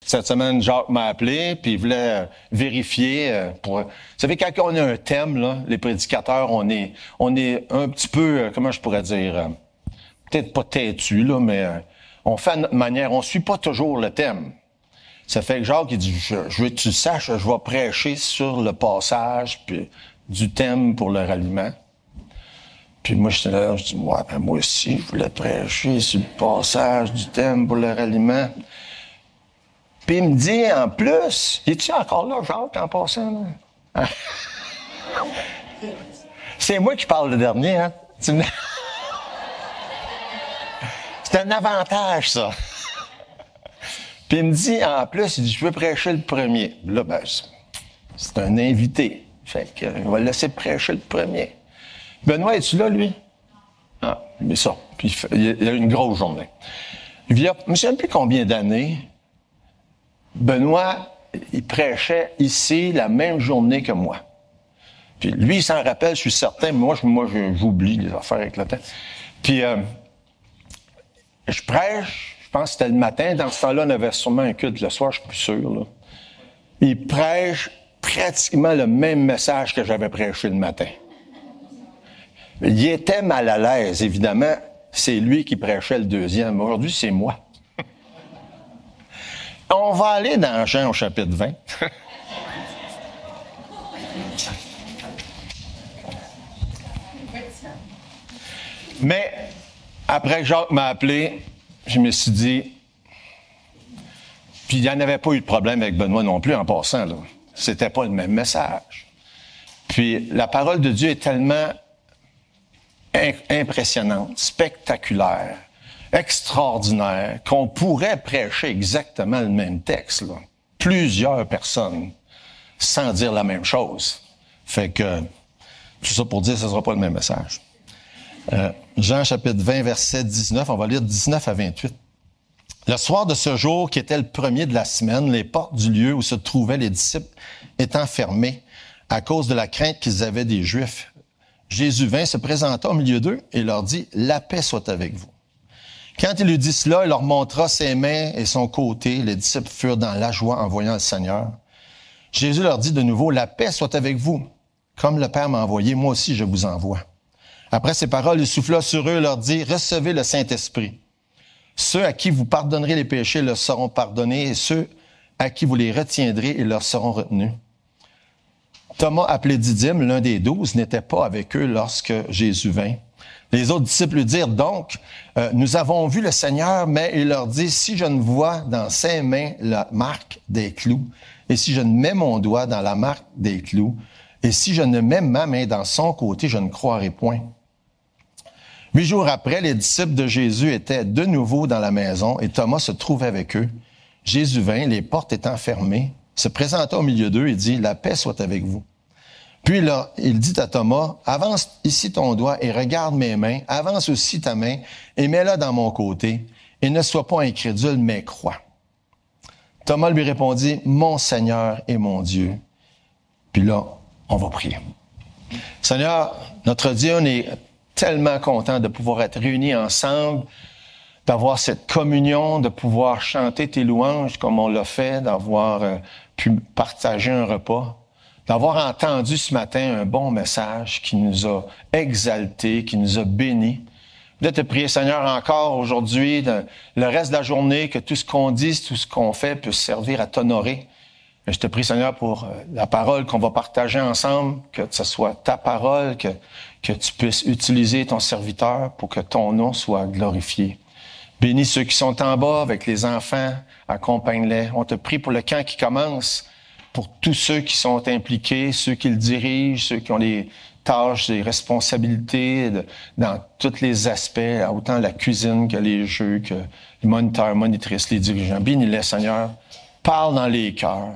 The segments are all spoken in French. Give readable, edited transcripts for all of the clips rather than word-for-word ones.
Cette semaine, Jacques m'a appelé, puis il voulait vérifier pour... Vous savez, quand on a un thème, là, les prédicateurs, on est un petit peu, comment je pourrais dire, peut-être pas têtu, là, mais on fait à notre manière, on suit pas toujours le thème. Ça fait que Jacques, il dit, je veux que tu saches, je vais prêcher sur le passage puis du thème pour le ralliement. Puis moi, j'étais là, je dis, moi aussi, je voulais prêcher sur le passage du thème pour le ralliement. Puis il me dit, en plus, es-tu encore là, Jacques, en passant, là? C'est moi qui parle le dernier, hein? C'est un avantage, ça. Puis il me dit, en plus, il dit, je veux prêcher le premier. Là, ben, c'est un invité. Fait que, on va le laisser prêcher le premier. Benoît, es-tu là, lui? Ah, mais ça. Puis il a une grosse journée. Il y a, je ne sais plus combien d'années, Benoît, il prêchait ici la même journée que moi. Puis lui, il s'en rappelle, je suis certain, mais moi j'oublie les affaires avec le temps. Puis je prêche, je pense que c'était le matin, dans ce temps-là, on avait sûrement un culte le soir, je suis plus sûr, là. Il prêche pratiquement le même message que j'avais prêché le matin. Il était mal à l'aise, évidemment, c'est lui qui prêchait le deuxième. Aujourd'hui, c'est moi. On va aller dans Jean au chapitre 20. Mais, après que Jacques m'a appelé, je me suis dit... Puis il n'y en avait pas eu de problème avec Benoît non plus, en passant, là. C'était pas le même message. Puis la parole de Dieu est tellement impressionnante, spectaculaire, extraordinaire, qu'on pourrait prêcher exactement le même texte, là. Plusieurs personnes, sans dire la même chose. Fait que, tout ça pour dire que ce ne sera pas le même message. Jean chapitre 20, verset 19, on va lire 19 à 28. Le soir de ce jour, qui était le premier de la semaine, les portes du lieu où se trouvaient les disciples étant fermées à cause de la crainte qu'ils avaient des Juifs, Jésus vint, se présenta au milieu d'eux et leur dit « La paix soit avec vous ». Quand il eut dit cela, il leur montra ses mains et son côté. Les disciples furent dans la joie en voyant le Seigneur. Jésus leur dit de nouveau « La paix soit avec vous. Comme le Père m'a envoyé, moi aussi je vous envoie. » Après ces paroles, il souffla sur eux et leur dit « Recevez le Saint-Esprit. Ceux à qui vous pardonnerez les péchés leur seront pardonnés, et ceux à qui vous les retiendrez, ils leur seront retenus. » Thomas, appelé Didyme, l'un des 12, n'était pas avec eux lorsque Jésus vint. Les autres disciples lui dirent donc, nous avons vu le Seigneur, mais il leur dit, si je ne vois dans ses mains la marque des clous, et si je ne mets mon doigt dans la marque des clous, et si je ne mets ma main dans son côté, je ne croirai point. 8 jours après, les disciples de Jésus étaient de nouveau dans la maison et Thomas se trouvait avec eux. Jésus vint, les portes étant fermées, se présenta au milieu d'eux et dit, « La paix soit avec vous. » Puis là, il dit à Thomas, « Avance ici ton doigt et regarde mes mains, avance aussi ta main et mets-la dans mon côté, et ne sois pas incrédule, mais crois. » Thomas lui répondit, « Mon Seigneur et mon Dieu. » Puis là, on va prier. Seigneur, notre Dieu, on est tellement content de pouvoir être réunis ensemble, d'avoir cette communion, de pouvoir chanter tes louanges comme on l'a fait, d'avoir pu partager un repas, d'avoir entendu ce matin un bon message qui nous a exaltés, qui nous a bénis. De te prier, Seigneur, encore aujourd'hui, le reste de la journée, que tout ce qu'on dit, tout ce qu'on fait puisse servir à t'honorer. Et je te prie, Seigneur, pour la parole qu'on va partager ensemble, que ce soit ta parole, que tu puisses utiliser ton serviteur pour que ton nom soit glorifié. Bénis ceux qui sont en bas avec les enfants, accompagne-les. On te prie pour le camp qui commence, pour tous ceux qui sont impliqués, ceux qui le dirigent, ceux qui ont les tâches, les responsabilités dans tous les aspects, autant la cuisine que les jeux, que les moniteurs, monitrices, les dirigeants. Bénis-les, Seigneur. Parle dans les cœurs.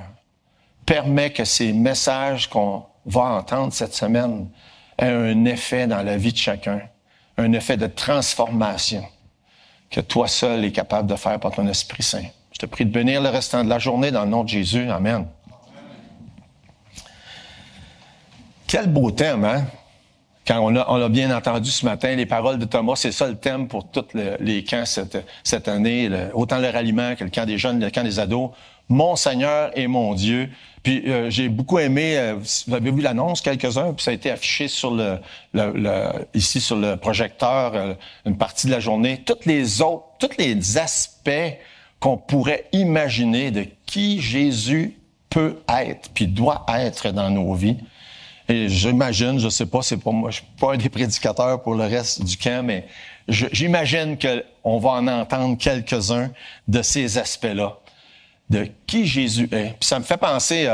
Permets que ces messages qu'on va entendre cette semaine aient un effet dans la vie de chacun, un effet de transformation que toi seul es capable de faire par ton Esprit Saint. Je te prie de bénir le restant de la journée dans le nom de Jésus. Amen. Quel beau thème, hein? Quand on l'a bien entendu ce matin, les paroles de Thomas, c'est ça le thème pour tous les camps cette année, autant le ralliement que le camp des jeunes, le camp des ados. Mon Seigneur et mon Dieu. Puis j'ai beaucoup aimé, vous avez vu l'annonce, quelques-uns, puis ça a été affiché sur ici sur le projecteur une partie de la journée. Tous les aspects qu'on pourrait imaginer de qui Jésus peut être, puis doit être dans nos vies. Et j'imagine, je sais pas, c'est pas moi, je suis pas un des prédicateurs pour le reste du camp, mais j'imagine qu'on va en entendre quelques-uns de ces aspects-là, de qui Jésus est. Puis ça me fait penser,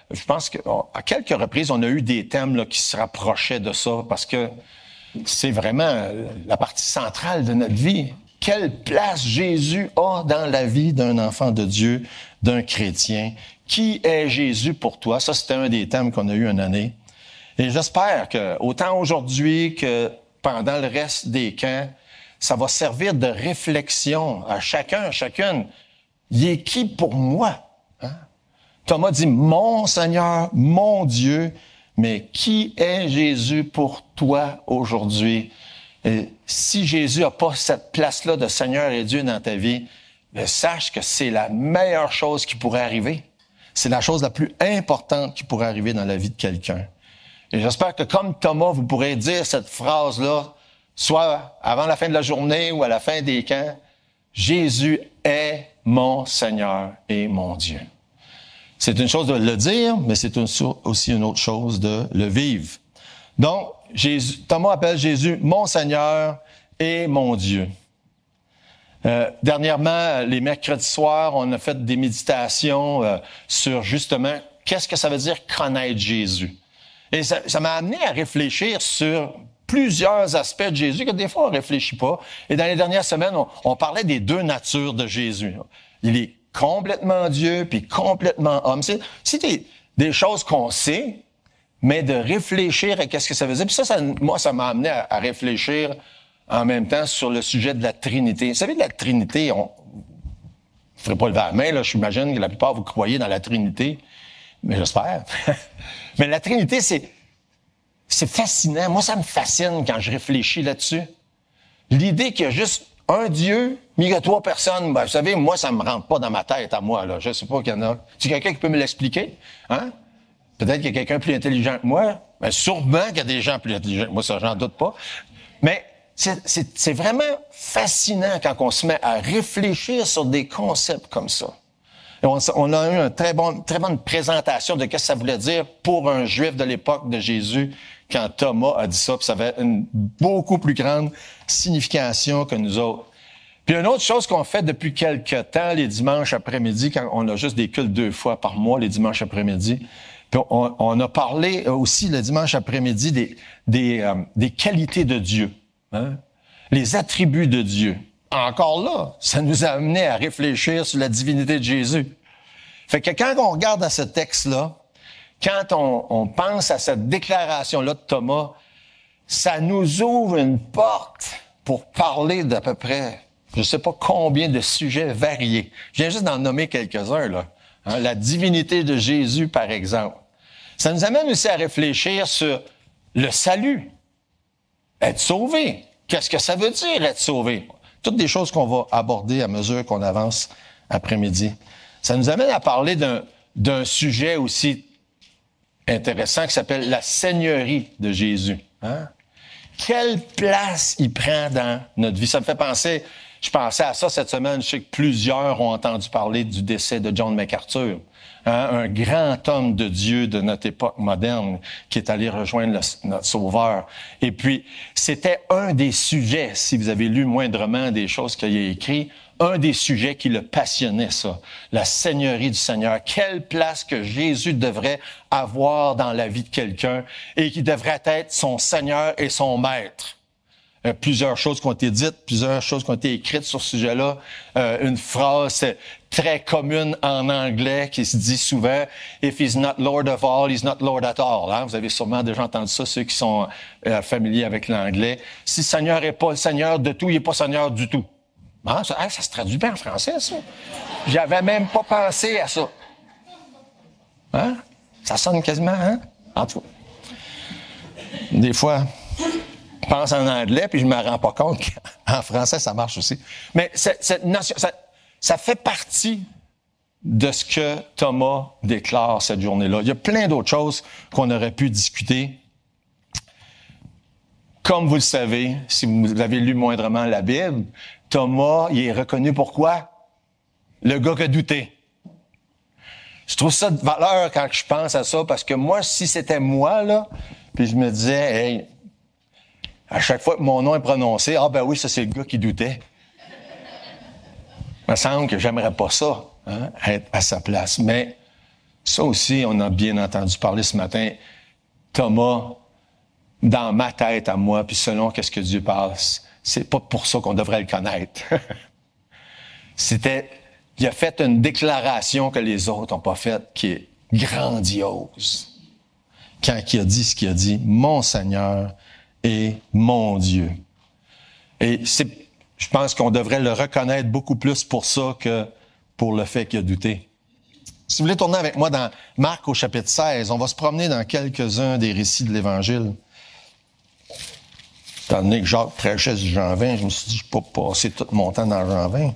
je pense qu'à quelques reprises, on a eu des thèmes là, qui se rapprochaient de ça, parce que c'est vraiment la partie centrale de notre vie. Quelle place Jésus a dans la vie d'un enfant de Dieu, d'un chrétien? Qui est Jésus pour toi? Ça, c'était un des thèmes qu'on a eu une année. Et j'espère que, autant aujourd'hui que pendant le reste des camps, ça va servir de réflexion à chacune. Il est qui pour moi? Hein? Thomas dit, mon Seigneur, mon Dieu, mais qui est Jésus pour toi aujourd'hui? Et si Jésus n'a pas cette place-là de Seigneur et Dieu dans ta vie, bien, sache que c'est la meilleure chose qui pourrait arriver. C'est la chose la plus importante qui pourrait arriver dans la vie de quelqu'un. Et j'espère que comme Thomas, vous pourrez dire cette phrase-là, soit avant la fin de la journée ou à la fin des camps, Jésus est mon Seigneur et mon Dieu. C'est une chose de le dire, mais c'est aussi une autre chose de le vivre. Donc, Thomas appelle Jésus mon Seigneur et mon Dieu. Dernièrement, les mercredis soirs, on a fait des méditations sur justement qu'est-ce que ça veut dire connaître Jésus. Et ça m'a amené à réfléchir sur plusieurs aspects de Jésus que des fois on réfléchit pas. Et dans les dernières semaines, on parlait des deux natures de Jésus. Il est complètement Dieu puis complètement homme. C'est des choses qu'on sait, mais de réfléchir à qu'est-ce que ça veut dire. Puis moi, ça m'a amené à réfléchir en même temps sur le sujet de la Trinité. Vous savez, de la Trinité, vous ne ferez pas lever la main, là, j'imagine que la plupart vous croyez dans la Trinité, mais j'espère. Mais la Trinité, c'est fascinant. Moi, ça me fascine quand je réfléchis là-dessus. L'idée qu'il y a juste un Dieu, mais il y a trois personnes, ben, vous savez, moi, ça me rentre pas dans ma tête à moi, là. Je sais pas qu'il y en a. C'est quelqu'un qui peut me l'expliquer? Hein? Peut-être qu'il y a quelqu'un plus intelligent que moi. Ben, sûrement qu'il y a des gens plus intelligents que moi, ça, j'en doute pas. Mais c'est vraiment fascinant quand on se met à réfléchir sur des concepts comme ça. Et on a eu une très bonne présentation de ce que ça voulait dire pour un Juif de l'époque de Jésus quand Thomas a dit ça. Puis ça avait une beaucoup plus grande signification que nous autres. Puis une autre chose qu'on fait depuis quelque temps, les dimanches après-midi, quand on a juste des cultes 2 fois par mois, les dimanches après-midi, puis on a parlé aussi le dimanche après-midi des qualités de Dieu, hein? Les attributs de Dieu. Encore là, ça nous a amené à réfléchir sur la divinité de Jésus. Fait que quand on regarde à ce texte-là, quand on pense à cette déclaration-là de Thomas, ça nous ouvre une porte pour parler d'à peu près, je ne sais pas combien de sujets variés. Je viens juste d'en nommer quelques-uns, là. Hein, la divinité de Jésus, par exemple. Ça nous amène aussi à réfléchir sur le salut. Être sauvé. Qu'est-ce que ça veut dire, être sauvé? Toutes des choses qu'on va aborder à mesure qu'on avance après-midi. Ça nous amène à parler d'un sujet aussi intéressant qui s'appelle la seigneurie de Jésus. Hein? Quelle place il prend dans notre vie? Ça me fait penser, je pensais à ça cette semaine, je sais que plusieurs ont entendu parler du décès de John MacArthur. Hein? Un grand homme de Dieu de notre époque moderne qui est allé rejoindre notre Sauveur. Et puis, c'était un des sujets, si vous avez lu moindrement des choses qu'il a écrites, un des sujets qui le passionnait, ça. La seigneurie du Seigneur. Quelle place que Jésus devrait avoir dans la vie de quelqu'un et qui devrait être son Seigneur et son Maître. Plusieurs choses qui ont été dites, plusieurs choses qui ont été écrites sur ce sujet-là. Une phrase très commune en anglais qui se dit souvent « If he's not Lord of all, he's not Lord at all hein? ». Vous avez sûrement déjà entendu ça, ceux qui sont familiers avec l'anglais. Si le Seigneur n'est pas le Seigneur de tout, il n'est pas Seigneur du tout. Ah, ça se traduit bien en français, ça. J'avais même pas pensé à ça. Hein? Ça sonne quasiment, hein? En tout cas. Des fois, pense en anglais, puis je me rends pas compte qu'en français, ça marche aussi. Mais cette notion, ça fait partie de ce que Thomas déclare cette journée-là. Il y a plein d'autres choses qu'on aurait pu discuter. Comme vous le savez, si vous avez lu moindrement la Bible, Thomas, il est reconnu pour quoi? Le gars qui a douté. Je trouve ça de valeur quand je pense à ça, parce que moi, si c'était moi, là, puis je me disais, hey, à chaque fois que mon nom est prononcé, ah ben oui, ça c'est le gars qui doutait. Il me semble que j'aimerais pas ça, hein, être à sa place. Mais ça aussi, on a bien entendu parler ce matin. Thomas, dans ma tête à moi, puis selon qu'est-ce que Dieu parle, c'est pas pour ça qu'on devrait le connaître. Il a fait une déclaration que les autres n'ont pas faite, qui est grandiose. Quand il a dit ce qu'il a dit, mon Seigneur et mon Dieu. Et je pense qu'on devrait le reconnaître beaucoup plus pour ça que pour le fait qu'il a douté. Si vous voulez tourner avec moi dans Marc au chapitre 16, on va se promener dans quelques-uns des récits de l'Évangile. Étant donné que Jacques prêchait du Jean 20, je me suis dit, je ne peux pas passer tout mon temps dans Jean 20.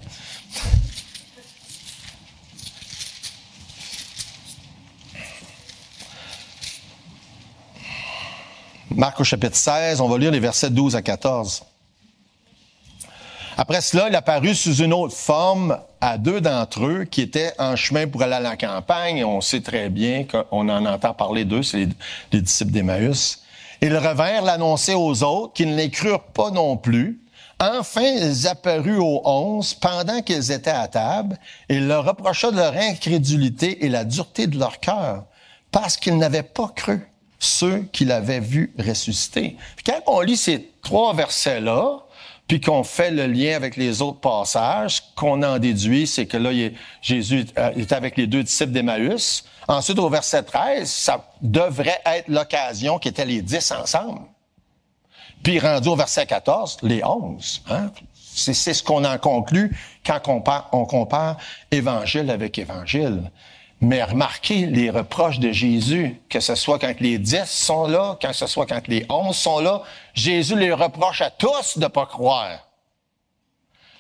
Marc au chapitre 16, on va lire les versets 12 à 14. Après cela, il apparut sous une autre forme à 2 d'entre eux qui étaient en chemin pour aller à la campagne. On sait très bien qu'on en entend parler d'eux, c'est les disciples d'Emmaüs. Ils revinrent l'annoncer aux autres qui ne les crurent pas non plus. Enfin, ils apparurent aux 11 pendant qu'ils étaient à table et il leur reprocha de leur incrédulité et la dureté de leur cœur parce qu'ils n'avaient pas cru ceux qui l'avaient vu ressusciter. Puis quand on lit ces 3 versets-là, puis qu'on fait le lien avec les autres passages, qu'on en déduit, c'est que là, Jésus est avec les 2 disciples d'Emmaüs. Ensuite, au verset 13, ça devrait être l'occasion qui était les 10 ensemble. Puis rendu au verset 14, les 11. Hein? C'est ce qu'on en conclut quand on compare évangile avec évangile. Mais remarquez les reproches de Jésus, que ce soit quand les 10 sont là, que ce soit quand les 11 sont là, Jésus les reproche à tous de pas croire.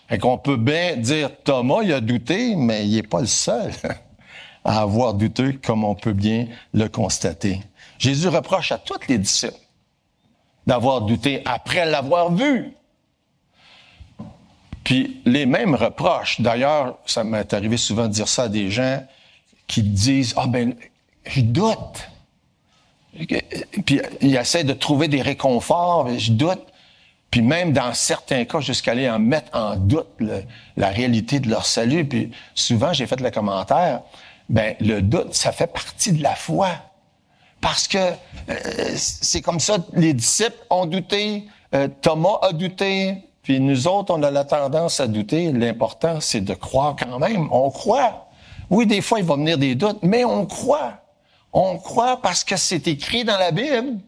Et qu'on peut bien dire, Thomas, il a douté, mais il n'est pas le seul à avoir douté, comme on peut bien le constater. Jésus reproche à tous les disciples d'avoir douté après l'avoir vu. Puis les mêmes reproches, d'ailleurs, ça m'est arrivé souvent de dire ça à des gens qui disent, ah ben, je doute. Puis ils essaient de trouver des réconforts, je doute. Puis même dans certains cas, jusqu'à aller en mettre en doute la réalité de leur salut. Puis souvent, j'ai fait le commentaire, ben le doute, ça fait partie de la foi. Parce que c'est comme ça, les disciples ont douté, Thomas a douté, puis nous autres, on a la tendance à douter. L'important, c'est de croire quand même. On croit. Oui, des fois, il va venir des doutes, mais on croit. On croit parce que c'est écrit dans la Bible.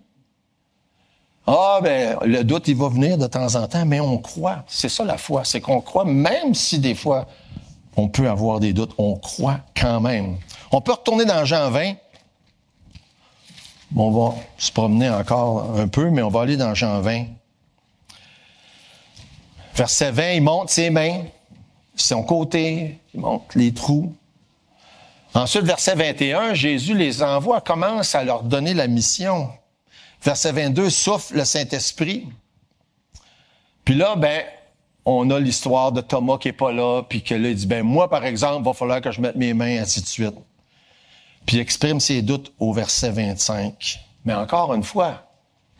Ah, ben, le doute, il va venir de temps en temps, mais on croit. C'est ça la foi, c'est qu'on croit, même si des fois, on peut avoir des doutes, on croit quand même. On peut retourner dans Jean 20. On va se promener encore un peu, mais on va aller dans Jean 20. Verset 20, il monte ses mains, son côté, il monte les trous. Ensuite, verset 21, Jésus les envoie, commence à leur donner la mission. Verset 22, souffle le Saint-Esprit. Puis là, ben, on a l'histoire de Thomas qui est pas là, puis que là, il dit, ben, moi, par exemple, il va falloir que je mette mes mains, ainsi de suite. Puis il exprime ses doutes au verset 25. Mais encore une fois,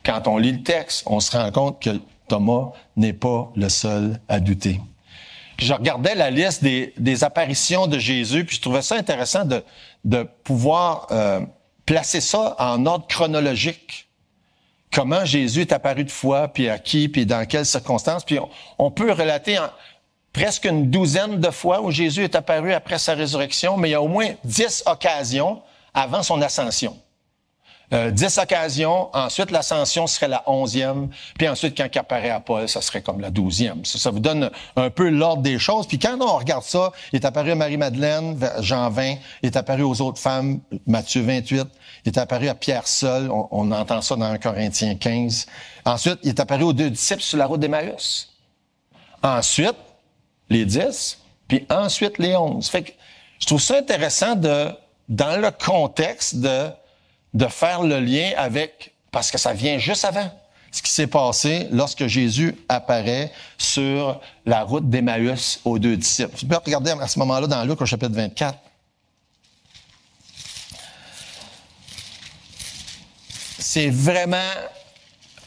quand on lit le texte, on se rend compte que Thomas n'est pas le seul à douter. Puis je regardais la liste des apparitions de Jésus, puis je trouvais ça intéressant de pouvoir placer ça en ordre chronologique. Comment Jésus est apparu de fois, puis à qui, puis dans quelles circonstances. Puis on peut relater presque une douzaine de fois où Jésus est apparu après sa résurrection, mais il y a au moins 10 occasions avant son ascension. 10 occasions. Ensuite, l'ascension serait la 11e. Puis ensuite, quand il apparaît à Paul, ça serait comme la 12e. Ça vous donne un peu l'ordre des choses. Puis quand on regarde ça, il est apparu à Marie-Madeleine, Jean 20. Il est apparu aux autres femmes, Matthieu 28. Il est apparu à Pierre seul. On entend ça dans 1 Corinthiens 15. Ensuite, il est apparu aux 2 disciples sur la route d'Emmaüs. Ensuite, les 10. Puis ensuite, les 11. Fait que je trouve ça intéressant dans le contexte de faire le lien avec, parce que ça vient juste avant ce qui s'est passé lorsque Jésus apparaît sur la route d'Emmaüs aux 2 disciples. Vous pouvez regarder à ce moment-là dans Luc au chapitre 24. C'est vraiment,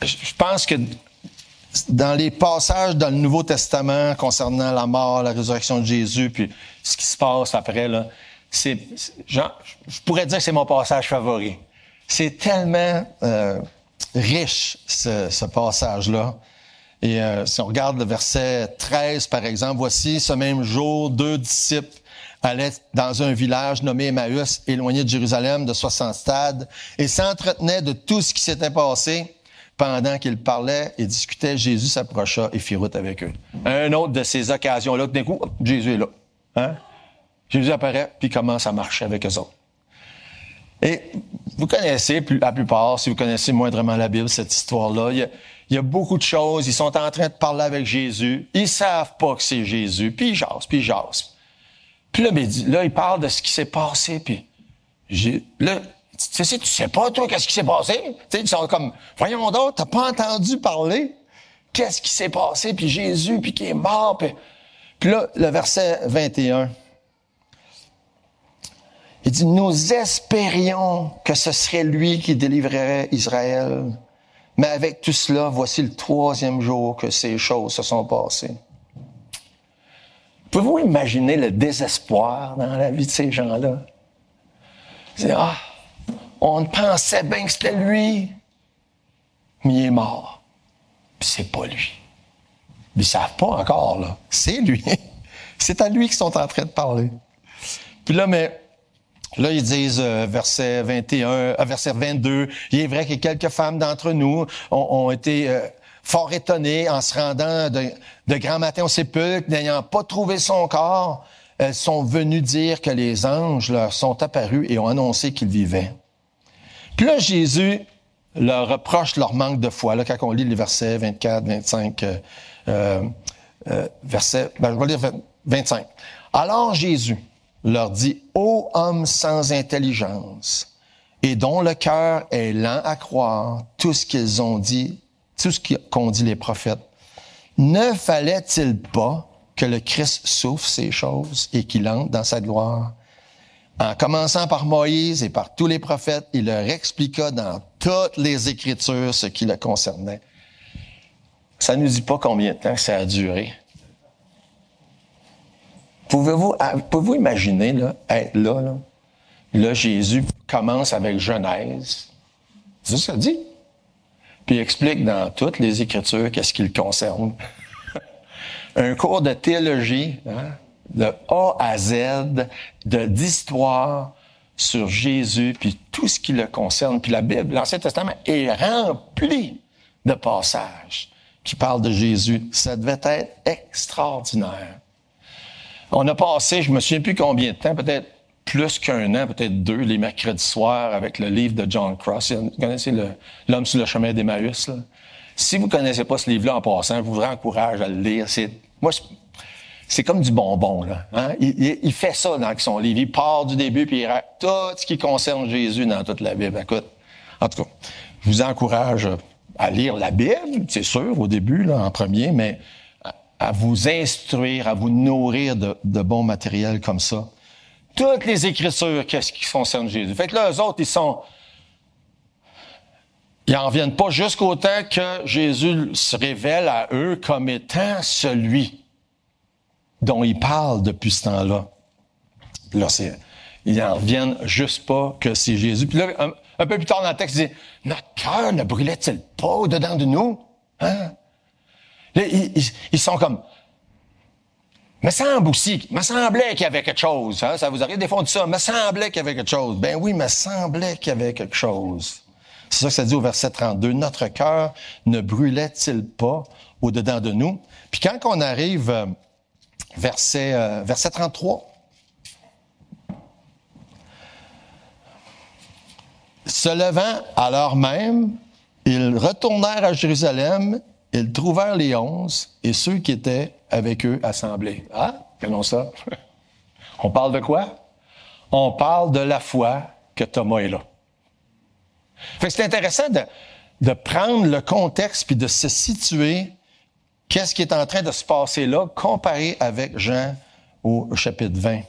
je pense que dans les passages dans le Nouveau Testament concernant la mort, la résurrection de Jésus, puis ce qui se passe après, là, je pourrais dire que c'est mon passage favori. C'est tellement riche, ce passage-là. Et si on regarde le verset 13, par exemple, voici, ce même jour, 2 disciples allaient dans un village nommé Emmaüs, éloigné de Jérusalem de 60 stades, et s'entretenaient de tout ce qui s'était passé. Pendant qu'ils parlaient et discutaient, Jésus s'approcha et fit route avec eux. Un autre de ces occasions-là, d'un coup, Jésus est là. Hein? Jésus apparaît, puis commence à marcher avec eux autres. Et vous connaissez, la plupart, si vous connaissez moindrement la Bible, cette histoire-là, il y a beaucoup de choses. Ils sont en train de parler avec Jésus. Ils savent pas que c'est Jésus. Puis ils jasent, puis ils jasent. Puis là, ils parlent de ce qui s'est passé. Puis là, tu sais pas, toi, qu'est-ce qui s'est passé? Tu sais, ils sont comme, voyons donc, t'as pas entendu parler? Qu'est-ce qui s'est passé? Puis Jésus, puis qui est mort. Puis là, le verset 21. Il dit, nous espérions que ce serait lui qui délivrerait Israël. Mais avec tout cela, voici le 3e jour que ces choses se sont passées. Pouvez-vous imaginer le désespoir dans la vie de ces gens-là? C'est, on pensait bien que c'était lui, mais il est mort. Puis c'est pas lui. Ils savent pas encore, là. C'est lui. C'est à lui qu'ils sont en train de parler. Puis là, ils disent, verset 21, verset 22, il est vrai que quelques femmes d'entre nous ont été fort étonnées en se rendant de grand matin au sépulcre, n'ayant pas trouvé son corps. Elles sont venues dire que les anges leur sont apparus et ont annoncé qu'il vivait. Puis là, Jésus leur reproche leur manque de foi. Là, quand on lit les versets 24, 25, je vais lire 25. Alors Jésus leur dit, « Ô homme sans intelligence, et dont le cœur est lent à croire tout ce qu'ils ont dit, tout ce qu'ont dit les prophètes, ne fallait-il pas que le Christ souffre ces choses et qu'il entre dans sa gloire? » En commençant par Moïse et par tous les prophètes, il leur expliqua dans toutes les Écritures ce qui le concernait. Ça ne nous dit pas combien de temps ça a duré. Pouvez-vous imaginer, là, être là? Là, Jésus commence avec Genèse. C'est ça que ça dit. Puis il explique dans toutes les Écritures qu'est-ce qui le concerne. Un cours de théologie, hein? De A à Z, d'histoire sur Jésus, puis tout ce qui le concerne. Puis la Bible, l'Ancien Testament, est rempli de passages qui parlent de Jésus. Ça devait être extraordinaire. On a passé, je me souviens plus combien de temps, peut-être plus qu'un an, peut-être 2, les mercredis soirs, avec le livre de John Cross. Vous connaissez L'homme sur le chemin d'Emmaüs, là? Si vous connaissez pas ce livre-là en passant, je vous encourage à le lire. C'est comme du bonbon, là. Hein? Il fait ça dans son livre. Il part du début, puis il raconte tout ce qui concerne Jésus dans toute la Bible. Écoute, en tout cas, je vous encourage à lire la Bible, c'est sûr, au début, là, en premier, mais à vous instruire, à vous nourrir de bons matériels comme ça. Toutes les Écritures, qu'est-ce qui concerne Jésus. Fait que là, eux autres, ils en viennent pas jusqu'au temps que Jésus se révèle à eux comme étant celui dont ils parlent depuis ce temps-là. Là, ils en reviennent juste pas que c'est Jésus. Puis là, un peu plus tard dans le texte, il dit, « Notre cœur ne brûlait-il pas au-dedans de nous? » Hein? Là, ils sont comme, « Me semblait qu'il y avait quelque chose. Hein? Ça vous arrive des fois de ça. Me semblait qu'il y avait quelque chose. » Ben oui, me semblait qu'il y avait quelque chose. C'est ça que ça dit au verset 32. Notre cœur ne brûlait-il pas au-dedans de nous? Puis quand on arrive verset 33, se levant à l'heure même, ils retournèrent à Jérusalem, ils trouvèrent les 11 et ceux qui étaient avec eux assemblés. Ah, connaissons ça. On parle de quoi? On parle de la foi que Thomas est là. Fait que c'est intéressant de prendre le contexte puis de se situer qu'est-ce qui est en train de se passer là, comparé avec Jean au chapitre 20.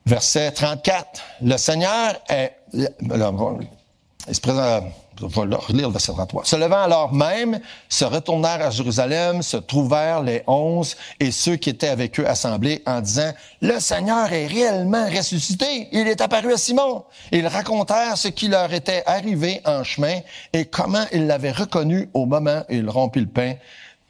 Verset 34. Le Seigneur est... Il se présente... Je vais relire le verset 33. Se levant alors même, se retournèrent à Jérusalem, se trouvèrent les 11 et ceux qui étaient avec eux assemblés en disant, « Le Seigneur est réellement ressuscité. Il est apparu à Simon. » Ils racontèrent ce qui leur était arrivé en chemin et comment ils l'avaient reconnu au moment où il rompit le pain.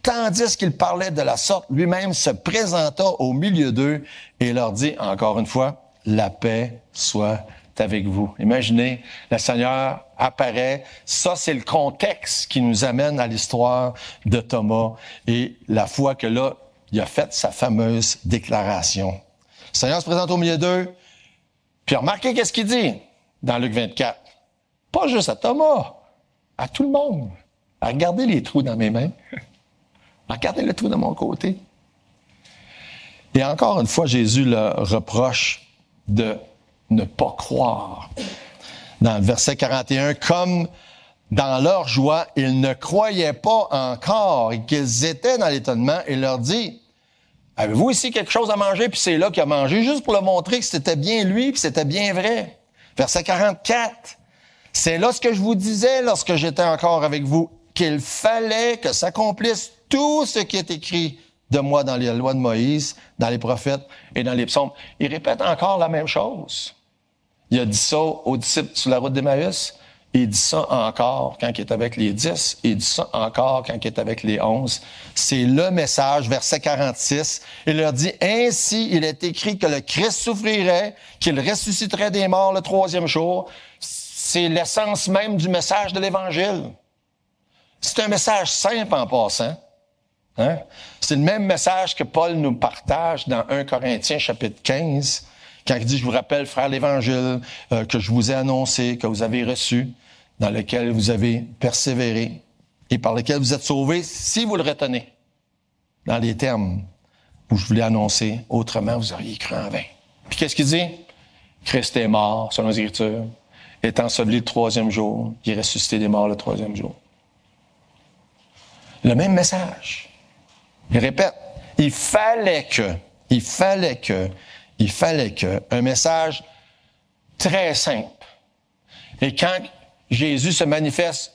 Tandis qu'il parlait de la sorte, lui-même se présenta au milieu d'eux et leur dit encore une fois, « La paix soit avec vous. » Imaginez, le Seigneur apparaît. Ça, c'est le contexte qui nous amène à l'histoire de Thomas et la fois que là, il a fait sa fameuse déclaration. Le Seigneur se présente au milieu d'eux, puis remarquez qu'est-ce qu'il dit dans Luc 24. Pas juste à Thomas, à tout le monde. Regardez les trous dans mes mains. Regardez le trou de mon côté. Et encore une fois, Jésus le reproche de ne pas croire. Dans le verset 41, comme dans leur joie, ils ne croyaient pas encore et qu'ils étaient dans l'étonnement, il leur dit, « Avez-vous ici quelque chose à manger? » Puis c'est là qu'il a mangé, juste pour le montrer que c'était bien lui, puis c'était bien vrai. Verset 44, « C'est là ce que je vous disais lorsque j'étais encore avec vous, qu'il fallait que s'accomplisse tout ce qui est écrit de moi dans les lois de Moïse, dans les prophètes et dans les psaumes. » Il répète encore la même chose. Il a dit ça aux disciples sur la route d'Emmaüs. Il dit ça encore quand il est avec les 10. Il dit ça encore quand il est avec les 11. C'est le message, verset 46. Il leur dit, « Ainsi, il est écrit que le Christ souffrirait, qu'il ressusciterait des morts le 3e jour. » C'est l'essence même du message de l'Évangile. C'est un message simple en passant. Hein? C'est le même message que Paul nous partage dans 1 Corinthiens chapitre 15, quand il dit, « Je vous rappelle, frères, l'Évangile que je vous ai annoncé, que vous avez reçu, dans lequel vous avez persévéré et par lequel vous êtes sauvés, si vous le retenez, dans les termes où je vous l'ai annoncé, autrement vous auriez cru en vain. » Puis qu'est-ce qu'il dit? Christ est mort, selon les Écritures, est enseveli le 3e jour, il est ressuscité des morts le 3e jour. Le même message. Il répète, il fallait que, un message très simple. Et quand Jésus se manifeste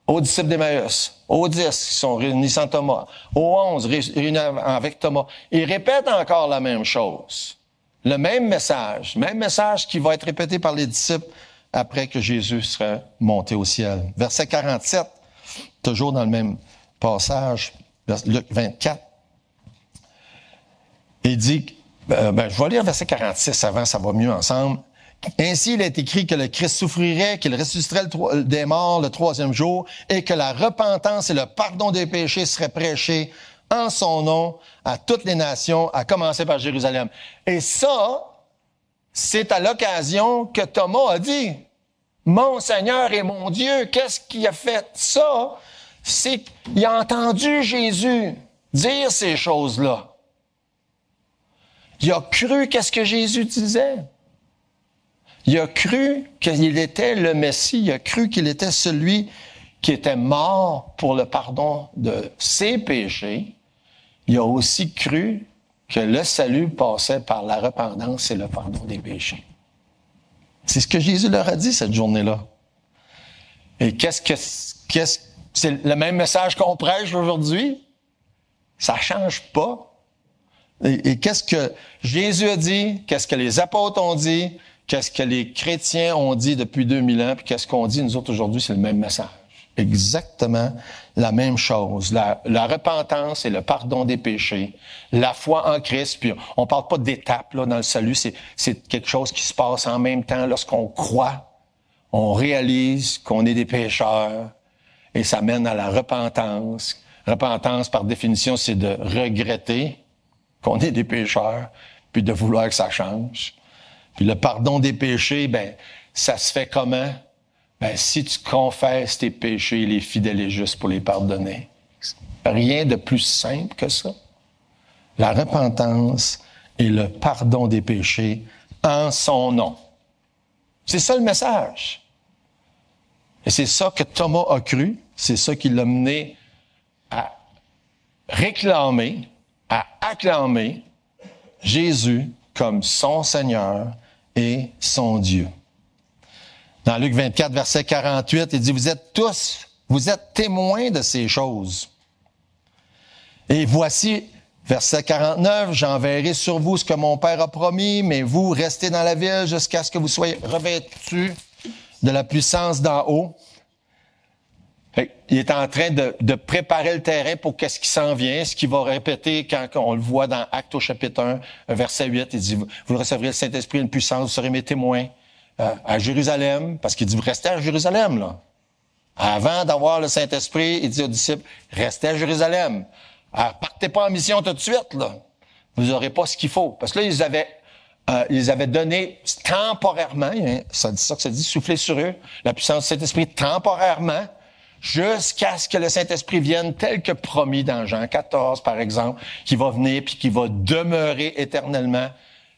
aux disciples d'Emmaüs, aux 10 qui sont réunis sans Thomas, aux 11 réunis avec Thomas, il répète encore la même chose. Le même message qui va être répété par les disciples après que Jésus sera monté au ciel. Verset 47, toujours dans le même passage, Luc 24. Il dit, je vais lire verset 46 avant, ça va mieux ensemble. « Ainsi, il est écrit que le Christ souffrirait, qu'il ressusciterait des morts le 3e jour, et que la repentance et le pardon des péchés seraient prêchés en son nom à toutes les nations, à commencer par Jérusalem. » Et ça, c'est à l'occasion que Thomas a dit, « Mon Seigneur et mon Dieu, qu'est-ce qui a fait ça? » C'est qu'il a entendu Jésus dire ces choses-là. Il a cru qu'est-ce que Jésus disait. Il a cru qu'il était le Messie. Il a cru qu'il était celui qui était mort pour le pardon de ses péchés. Il a aussi cru que le salut passait par la repentance et le pardon des péchés. C'est ce que Jésus leur a dit cette journée-là. Et c'est le même message qu'on prêche aujourd'hui. Ça change pas. Et qu'est-ce que Jésus a dit? Qu'est-ce que les apôtres ont dit? Qu'est-ce que les chrétiens ont dit depuis 2000 ans? Puis qu'est-ce qu'on dit nous autres aujourd'hui? C'est le même message. Exactement la même chose. La repentance et le pardon des péchés. La foi en Christ. Puis on parle pas d'étapes là dans le salut. C'est quelque chose qui se passe en même temps lorsqu'on croit. on réalise qu'on est des pécheurs et ça mène à la repentance. Repentance, par définition, c'est de regretter qu'on est des pécheurs, puis de vouloir que ça change. Puis le pardon des péchés, ça se fait comment? Si tu confesses tes péchés, il est fidèle et juste pour les pardonner. Rien de plus simple que ça. La repentance et le pardon des péchés en son nom. C'est ça le message. Et c'est ça que Thomas a cru. C'est ça qui l'a mené à réclamer, à acclamer Jésus comme son Seigneur et son Dieu. Dans Luc 24, verset 48, il dit, vous êtes témoins de ces choses. Et voici, verset 49, j'enverrai sur vous ce que mon Père a promis, mais vous restez dans la ville jusqu'à ce que vous soyez revêtus de la puissance d'en haut. Il est en train de préparer le terrain pour qu'est-ce qui s'en vient, ce qu'il va répéter quand on le voit dans Actes au chapitre 1, verset 8. Il dit, vous recevrez le Saint-Esprit, une puissance, vous serez mes témoins à Jérusalem, parce qu'il dit, vous restez à Jérusalem, là. Avant d'avoir le Saint-Esprit, il dit aux disciples, restez à Jérusalem. Partez pas en mission tout de suite, là. Vous aurez pas ce qu'il faut. Parce que là, ils avaient donné temporairement, ça dit ça que ça dit, souffler sur eux, la puissance du Saint-Esprit temporairement, jusqu'à ce que le Saint-Esprit vienne tel que promis dans Jean 14, par exemple, qui va venir puis qui va demeurer éternellement,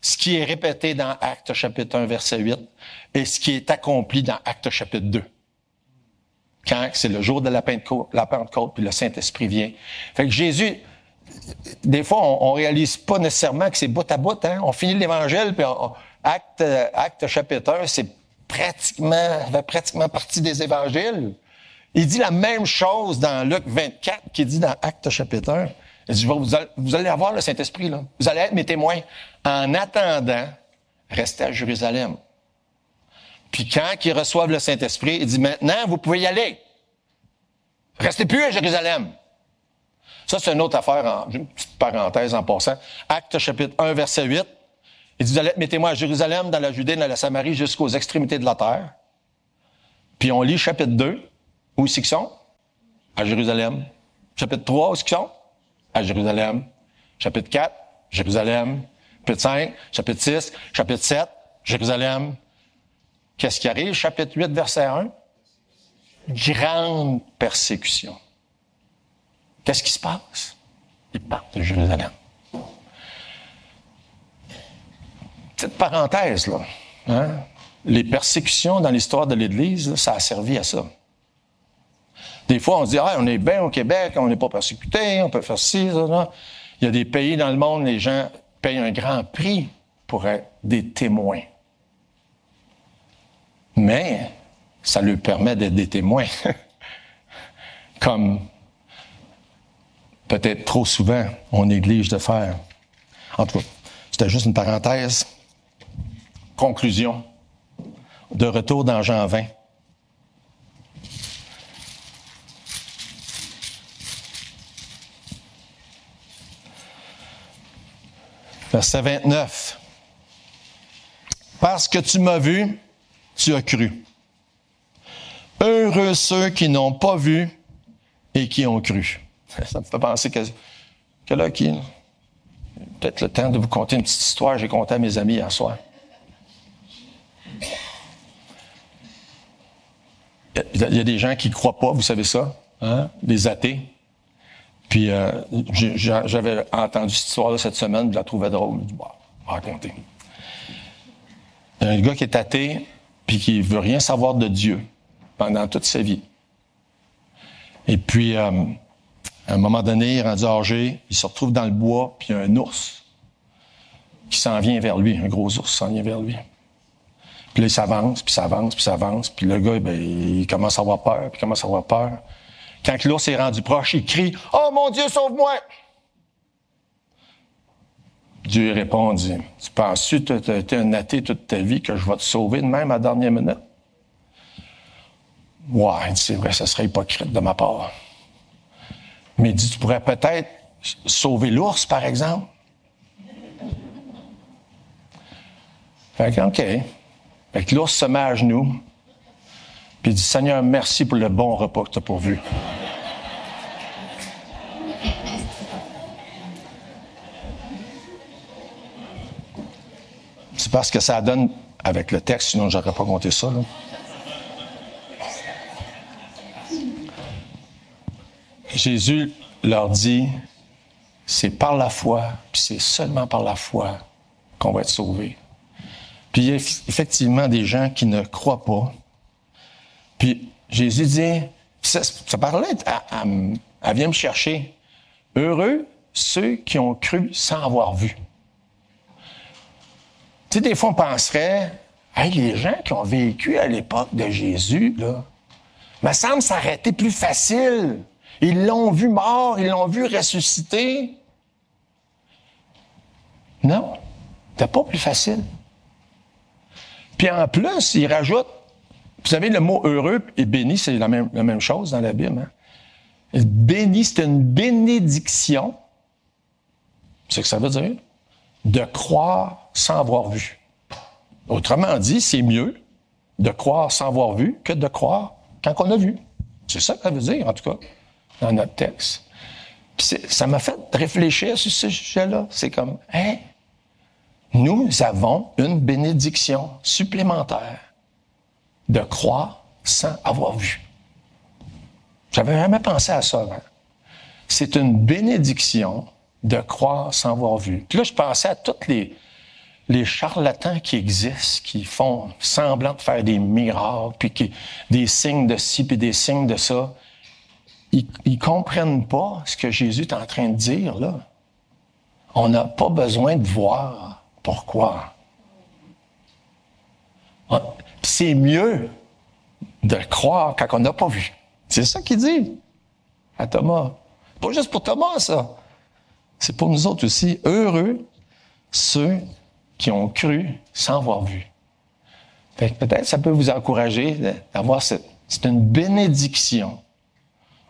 ce qui est répété dans Actes chapitre 1, verset 8, et ce qui est accompli dans Actes chapitre 2. Quand c'est le jour de la Pentecôte, puis le Saint-Esprit vient. Fait que Jésus, des fois, on réalise pas nécessairement que c'est bout à bout, hein. On finit l'Évangile, puis Actes chapitre 1, c'est fait pratiquement partie des Évangiles. Il dit la même chose dans Luc 24 qu'il dit dans Actes chapitre 1. Il dit, vous allez avoir le Saint-Esprit, là. Vous allez être mes témoins. En attendant, restez à Jérusalem. Puis quand ils reçoivent le Saint-Esprit, il dit, maintenant, vous pouvez y aller. Restez plus à Jérusalem. Ça, c'est une autre affaire, une petite parenthèse en passant. Actes chapitre 1, verset 8. Il dit, vous allez être mes témoins à Jérusalem, dans la Judée, dans la Samarie, jusqu'aux extrémités de la terre. Puis on lit chapitre 2. Où est-ce qu'ils sont? À Jérusalem. Chapitre 3, où est-ce qu'ils sont? À Jérusalem. Chapitre 4, Jérusalem. Chapitre 5, chapitre 6, chapitre 7, Jérusalem. Qu'est-ce qui arrive? Chapitre 8, verset 1. Grande persécution. Qu'est-ce qui se passe? Ils partent de Jérusalem. Petite parenthèse, là. Hein? Les persécutions dans l'histoire de l'Église, là, ça a servi à ça. Des fois, on se dit, on est bien au Québec, on n'est pas persécuté, on peut faire ci, ça, là. Il y a des pays dans le monde, les gens payent un grand prix pour être des témoins. Mais ça leur permet d'être des témoins. Comme peut-être trop souvent, on néglige de faire. En tout cas, c'était juste une parenthèse. Conclusion. De retour dans Jean 20. Verset 29. Parce que tu m'as vu, tu as cru. Heureux ceux qui n'ont pas vu et qui ont cru. Ça me fait penser que là, peut-être le temps de vous conter une petite histoire que j'ai contée à mes amis hier soir. Il y a des gens qui ne croient pas, vous savez ça, hein? Des athées. Puis j'avais entendu cette histoire-là cette semaine, je la trouvais drôle. Je me dis, on va raconter. Il y a un gars qui est athée, puis qui veut rien savoir de Dieu pendant toute sa vie. Et puis, à un moment donné, il est rendu âgé, il se retrouve dans le bois, puis il y a un ours qui s'en vient vers lui, un gros ours s'en vient vers lui. Puis là, il s'avance, puis s'avance, puis s'avance, puis le gars, il commence à avoir peur, puis il commence à avoir peur. Quand l'ours est rendu proche, il crie « Oh mon Dieu, sauve-moi! » Dieu lui répond, dit « Tu penses-tu que tu as été un athée toute ta vie, que je vais te sauver de même à la dernière minute? » Ouais, c'est vrai, ça serait hypocrite de ma part. Mais il dit, tu pourrais peut-être sauver l'ours, par exemple. Fait que, OK. Fait que l'ours se met à genoux. Puis il dit, Seigneur, merci pour le bon repas que tu as pourvu. C'est parce que ça donne avec le texte, sinon j'aurais pas compté ça, là. Jésus leur dit, c'est par la foi, puis c'est seulement par la foi qu'on va être sauvé. Puis il y a effectivement des gens qui ne croient pas. Puis Jésus dit, ça parlait, elle vient me chercher. Heureux ceux qui ont cru sans avoir vu. Tu sais, des fois on penserait, hey, les gens qui ont vécu à l'époque de Jésus, là, me semble ça aurait été plus facile. Ils l'ont vu mort, ils l'ont vu ressusciter. Non, c'était pas plus facile. Puis en plus, il rajoute, vous savez, le mot heureux et béni, c'est la même chose dans la Bible. Hein? Béni, c'est une bénédiction. C'est ce que ça veut dire? De croire sans avoir vu. Autrement dit, c'est mieux de croire sans avoir vu que de croire quand on a vu. C'est ça que ça veut dire, en tout cas, dans notre texte. Puis ça m'a fait réfléchir sur ce sujet-là. C'est comme, hein, nous avons une bénédiction supplémentaire de croire sans avoir vu. J'avais jamais pensé à ça avant. C'est une bénédiction de croire sans avoir vu. Puis là, je pensais à tous les charlatans qui existent, qui font semblant de faire des miracles, puis des signes de ci, puis des signes de ça. Ils comprennent pas ce que Jésus est en train de dire, là. On n'a pas besoin de voir pour croire. C'est mieux de croire quand on n'a pas vu. C'est ça qu'il dit à Thomas. Pas juste pour Thomas, ça. C'est pour nous autres aussi. Heureux ceux qui ont cru sans avoir vu. Fait que peut-être ça peut vous encourager d'avoir c'est une bénédiction.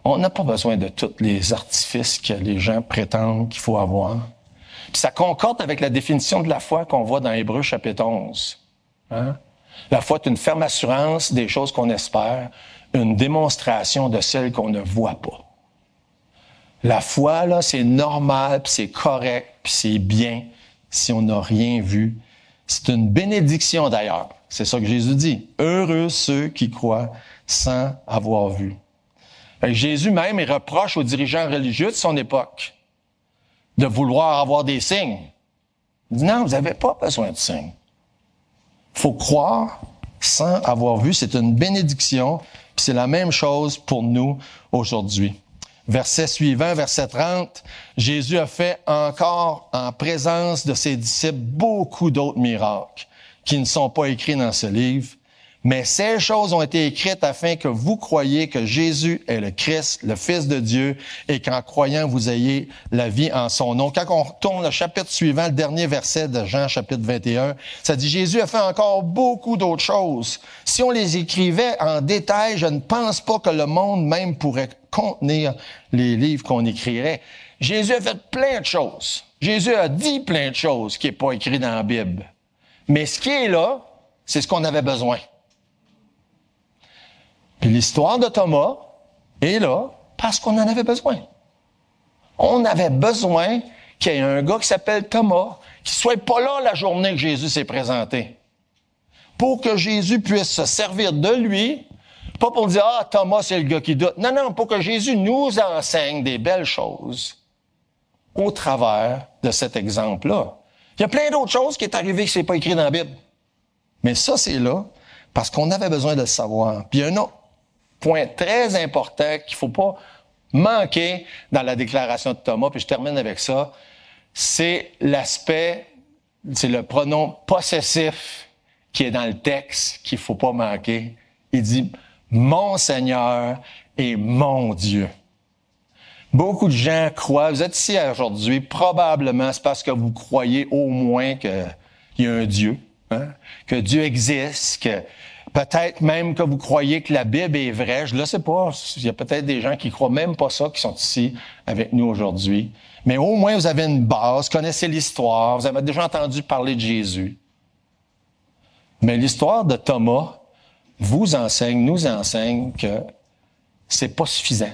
On n'a pas besoin de tous les artifices que les gens prétendent qu'il faut avoir. Puis ça concorde avec la définition de la foi qu'on voit dans Hébreux chapitre 11. Hein? La foi est une ferme assurance des choses qu'on espère, une démonstration de celles qu'on ne voit pas. La foi, là, c'est normal, puis c'est correct, puis c'est bien si on n'a rien vu. C'est une bénédiction d'ailleurs. C'est ça que Jésus dit. Heureux ceux qui croient sans avoir vu. Jésus même, il reproche aux dirigeants religieux de son époque de vouloir avoir des signes. Il dit non, vous n'avez pas besoin de signes. Il faut croire sans avoir vu. C'est une bénédiction. Puis c'est la même chose pour nous aujourd'hui. Verset suivant, verset 30, Jésus a fait encore en présence de ses disciples beaucoup d'autres miracles qui ne sont pas écrits dans ce livre. Mais ces choses ont été écrites afin que vous croyiez que Jésus est le Christ, le Fils de Dieu, et qu'en croyant, vous ayez la vie en son nom. Quand on retourne au chapitre suivant, le dernier verset de Jean, chapitre 21, ça dit, Jésus a fait encore beaucoup d'autres choses. Si on les écrivait en détail, je ne pense pas que le monde même pourrait contenir les livres qu'on écrirait. Jésus a fait plein de choses. Jésus a dit plein de choses qui n'est pas écrit dans la Bible. Mais ce qui est là, c'est ce qu'on avait besoin. Puis l'histoire de Thomas est là parce qu'on en avait besoin. On avait besoin qu'il y ait un gars qui s'appelle Thomas qui soit pas là la journée que Jésus s'est présenté. Pour que Jésus puisse se servir de lui, pas pour dire « Ah, Thomas, c'est le gars qui doute ». Non, non, pour que Jésus nous enseigne des belles choses au travers de cet exemple-là. Il y a plein d'autres choses qui est arrivé qui c'est pas écrit dans la Bible. Mais ça, c'est là parce qu'on avait besoin de le savoir. Puis il y a un autre point très important qu'il faut pas manquer dans la déclaration de Thomas, puis je termine avec ça, c'est l'aspect, c'est le pronom possessif qui est dans le texte qu'il faut pas manquer. Il dit « Mon Seigneur et mon Dieu ». Beaucoup de gens croient, vous êtes ici aujourd'hui, probablement c'est parce que vous croyez au moins qu'il y a un Dieu, hein? Que Dieu existe, que peut-être même que vous croyez que la Bible est vraie. Je ne le sais pas. Il y a peut-être des gens qui croient même pas ça, qui sont ici avec nous aujourd'hui. Mais au moins, vous avez une base, connaissez l'histoire, vous avez déjà entendu parler de Jésus. Mais l'histoire de Thomas vous enseigne, nous enseigne que c'est pas suffisant.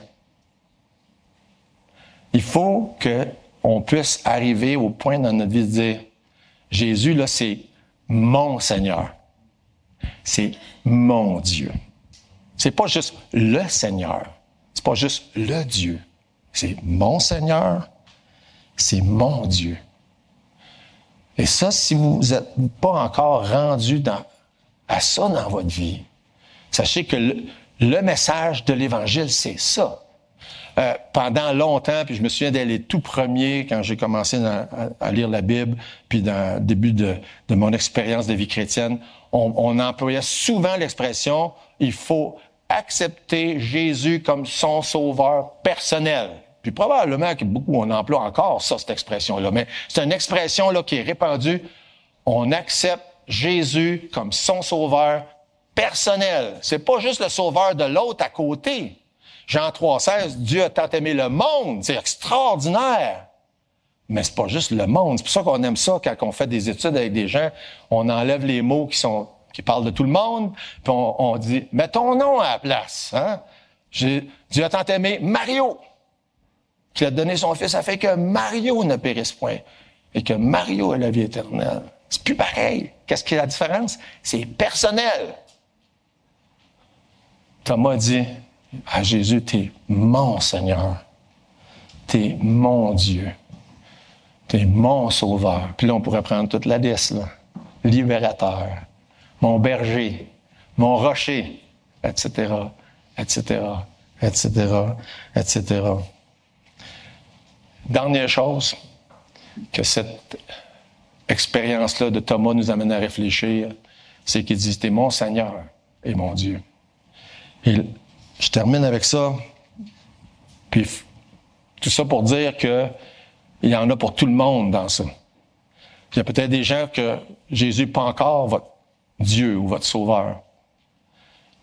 Il faut qu'on puisse arriver au point dans notre vie de dire, Jésus, là, c'est mon Seigneur. C'est mon Dieu. C'est pas juste le Seigneur. C'est pas juste le Dieu. C'est mon Seigneur. C'est mon Dieu. Et ça, si vous n'êtes pas encore rendu à ça dans votre vie, sachez que le message de l'Évangile, c'est ça. Pendant longtemps, puis je me souviens dès les tout premiers, quand j'ai commencé à lire la Bible, puis dans le début de mon expérience de vie chrétienne, on employait souvent l'expression « il faut accepter Jésus comme son sauveur personnel ». Puis probablement que beaucoup, on emploie encore ça, cette expression-là, mais c'est une expression là qui est répandue. On accepte Jésus comme son sauveur personnel. C'est pas juste le sauveur de l'autre à côté. Jean 3,16, Dieu a tant aimé le monde. C'est extraordinaire. Mais c'est pas juste le monde. C'est pour ça qu'on aime ça quand on fait des études avec des gens. On enlève les mots qui parlent de tout le monde, puis on dit, mets ton nom à la place. Hein? Dieu a tant aimé Mario, qu'il a donné son fils afin que Mario ne périsse point et que Mario ait la vie éternelle. C'est plus pareil. Qu'est-ce qui est la différence? C'est personnel. Thomas dit à Jésus, t'es mon Seigneur. T'es mon Dieu. T'es mon Sauveur. Puis là, on pourrait prendre toute la liste, là. Libérateur, mon berger, mon rocher, etc., etc., etc., etc. Dernière chose que cette expérience-là de Thomas nous amène à réfléchir, c'est qu'il dit, t'es mon Seigneur et mon Dieu. Et je termine avec ça, puis tout ça pour dire que il y en a pour tout le monde dans ça. Il y a peut-être des gens que Jésus n'est pas encore votre Dieu ou votre Sauveur.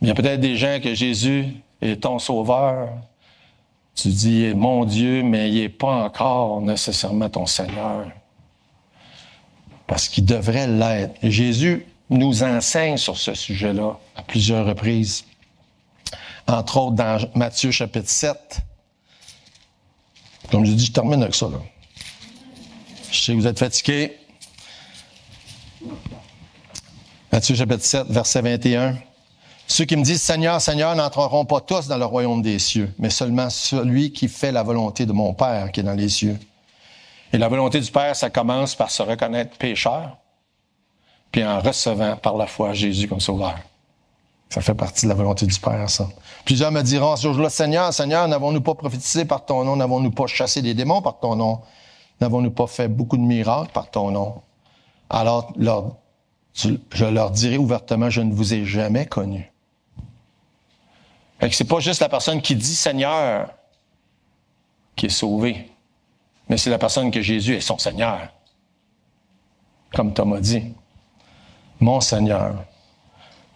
Il y a peut-être des gens que Jésus est ton Sauveur. Tu dis, mon Dieu, mais il n'est pas encore nécessairement ton Seigneur. Parce qu'il devrait l'être. Et Jésus nous enseigne sur ce sujet-là à plusieurs reprises. Entre autres, dans Matthieu chapitre 7. Comme je dis, je termine avec ça, là. Je sais que vous êtes fatigués. Matthieu chapitre 7, verset 21. Ceux qui me disent « Seigneur, Seigneur » n'entreront pas tous dans le royaume des cieux, mais seulement celui qui fait la volonté de mon Père qui est dans les cieux. Et la volonté du Père, ça commence par se reconnaître pécheur, puis en recevant par la foi Jésus comme sauveur. Ça fait partie de la volonté du Père, ça. Plusieurs me diront ce jour-là, « Seigneur, Seigneur, n'avons-nous pas prophétisé par ton nom? N'avons-nous pas chassé des démons par ton nom? N'avons-nous pas fait beaucoup de miracles par ton nom? » Alors, je leur dirai ouvertement, « Je ne vous ai jamais connus. » Fait que c'est pas juste la personne qui dit Seigneur qui est sauvée, mais c'est la personne que Jésus est son Seigneur. Comme Thomas dit, mon Seigneur,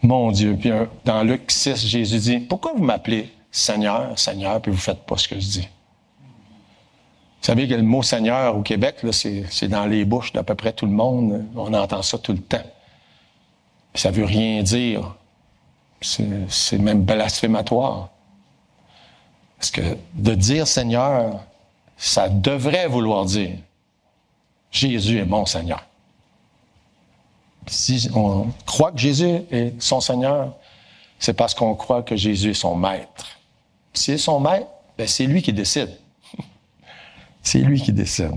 mon Dieu. Puis dans Luc 6, Jésus dit, pourquoi vous m'appelez Seigneur, Seigneur, puis vous faites pas ce que je dis? Vous savez que le mot Seigneur au Québec, là, c'est dans les bouches d'à peu près tout le monde. On entend ça tout le temps. Puis ça veut rien dire. C'est même blasphématoire. Parce que de dire Seigneur, ça devrait vouloir dire Jésus est mon Seigneur. Si on croit que Jésus est son Seigneur, c'est parce qu'on croit que Jésus est son maître. S'il est son maître, ben c'est lui qui décide. C'est lui qui décide.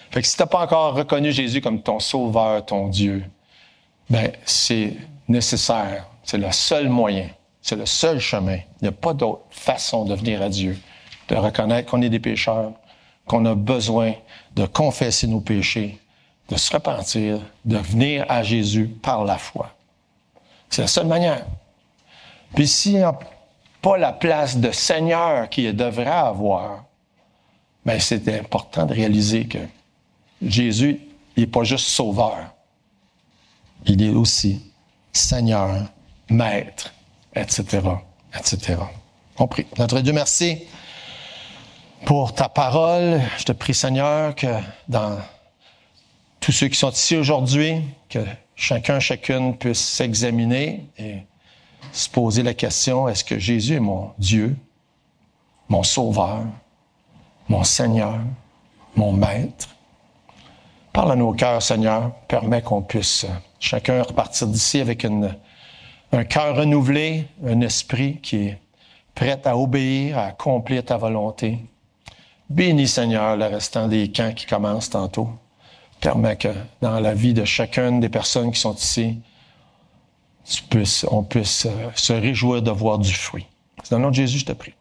Fait que si tu n'as pas encore reconnu Jésus comme ton sauveur, ton Dieu, ben c'est nécessaire. C'est le seul moyen. C'est le seul chemin. Il n'y a pas d'autre façon de venir à Dieu. De reconnaître qu'on est des pécheurs, qu'on a besoin de confesser nos péchés, de se repentir, de venir à Jésus par la foi. C'est la seule manière. Puis s'il n'y a pas la place de Seigneur qu'il devrait avoir, ben c'est important de réaliser que Jésus, il n'est pas juste sauveur. Il est aussi Seigneur, Maître, etc., etc. On prie. Notre Dieu, merci pour ta parole. Je te prie, Seigneur, que dans tous ceux qui sont ici aujourd'hui, que chacun, chacune puisse s'examiner et se poser la question, est-ce que Jésus est mon Dieu, mon Sauveur, mon Seigneur, mon Maître? Parle à nos cœurs, Seigneur. Permets qu'on puisse chacun repartir d'ici avec un cœur renouvelé, un esprit qui est prêt à obéir, à accomplir ta volonté. Bénis, Seigneur, le restant des camps qui commencent tantôt. Permets que dans la vie de chacune des personnes qui sont ici, on puisse se réjouir de voir du fruit. C'est dans le nom de Jésus, je te prie.